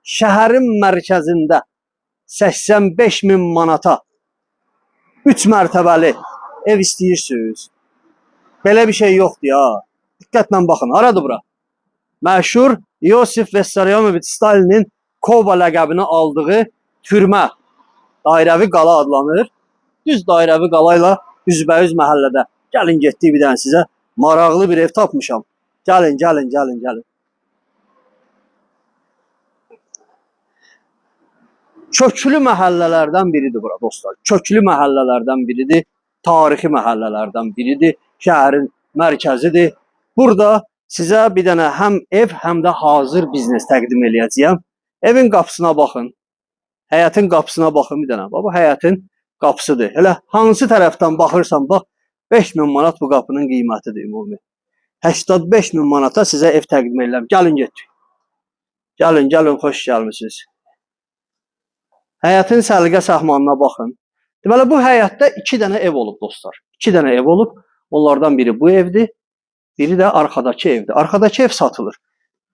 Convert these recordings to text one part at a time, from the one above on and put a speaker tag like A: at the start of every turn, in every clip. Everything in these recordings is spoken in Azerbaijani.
A: şəhərin mərkəzində 85.000 manata 3 mərtəbəli ev istəyirsiniz. Belə bir şey yoxdur ya. Diqqətlə baxın. Haradır bura? Məşhur Yosif Vissarionoviç Stalinin Kova ləqəbini aldığı türmə. Dairəvi qala adlanır. Düz dairəvi qalayla üzbəyüz məhəllədə. Gəlin getdik bir dənə sizə maraqlı bir ev tapmışam. Gəlin. Köklü məhəllələrdən biridir bura dostlar. Köklü məhəllələrdən biridir. Tarixi məhəllələrdən biridir. Şəhərin mərkəzidir. Burada sizə bir dənə həm ev, həm də hazır biznes təqdim eləyəcəyəm. Evin qapısına baxın. Həyətin qapısına baxın bir dənə. Bu həyətin qapısıdır. Elə hansı tərəfdən baxırsan bax, 5.000 manat bu qapının qiymətidir ümumi. 85.000 manata sizə ev təqdim edirəm. Gəlin getdik. Gəlin, xoş gəlmisiniz. Həyətin səliqə səhmanına baxın. Deməli, bu həyətdə 2 dənə ev olub dostlar. 2 dənə ev olub. Onlardan biri bu evdir. Biri də arxadakı evdir. Arxadakı ev satılır.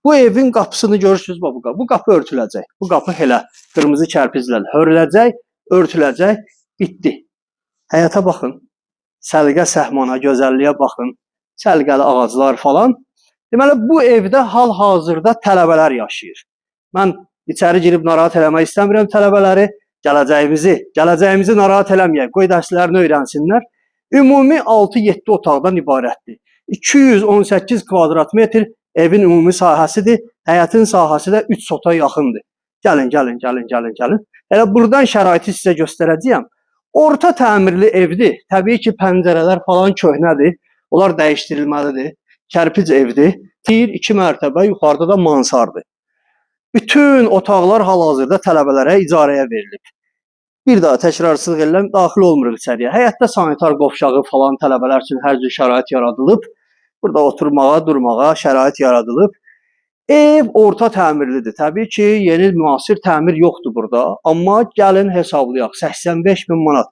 A: Bu evin qapısını görürsünüz. Bu qapı örtüləcək. Bu qapı elə qırmızı kərpizlə hörüləcək, örtüləcək. Bitdi. Həyətə baxın. Səliqə səhmana, gözəlliyə baxın. Səliqəli ağaclar falan. Deməli, bu evdə hal-hazırda tələbələr yaşayır. Mən İçəri girib narahat eləmək istəmirəm tələbələri. Gələcəyimizi narahat eləməyək. Qoy dərslərini öyrənsinlər. Ümumi 6-7 otaqdan ibarətdir. 218 kvadrat metr evin ümumi sahəsidir. Həyətin sahəsi də 3 sota yaxındır. Gəlin. Elə buradan şəraiti sizə göstərəcəyəm. Orta təmirli evdir. Təbii ki, pəncərələr falan köhnədir. Onlar dəyişdirilməlidir. Kərpic evdir. 2 mərtəbə, yuxarıda da mansardır. Bütün otaqlar hal-hazırda tələbələrə icarəyə verilib. Bir daha təkrarsızlıq edirəm, daxil olmuruq içəriyə. Həyətdə sanitar qovşağı falan tələbələr üçün hər cür şərait yaradılıb. Burada oturmağa, durmağa şərait yaradılıb. Ev orta təmirlidir. Təbii ki, yeni müasir təmir yoxdur burada. Amma gəlin hesablayaq. 85.000 manat.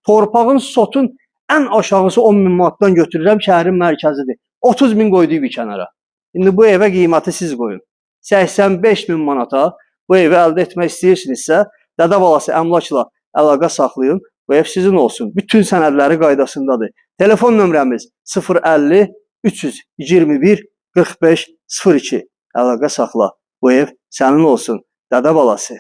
A: Torpağın sotun ən aşağısı 10.000 manatdan götürürəm. Şəhərin mərkəzidir. 30.000 qoyduğu bir kənara. İndi bu evə qiyməti siz qoyun. 85.000 manata bu evi əldə etmək istəyirsinizsə, Dədə Balası əmlakla əlaqə saxlayın. Bu ev sizin olsun. Bütün sənədləri qaydasındadır. Telefon nömrəmiz 050 321 45 02. Əlaqə saxla. Bu ev sənin olsun. Dədə Balası.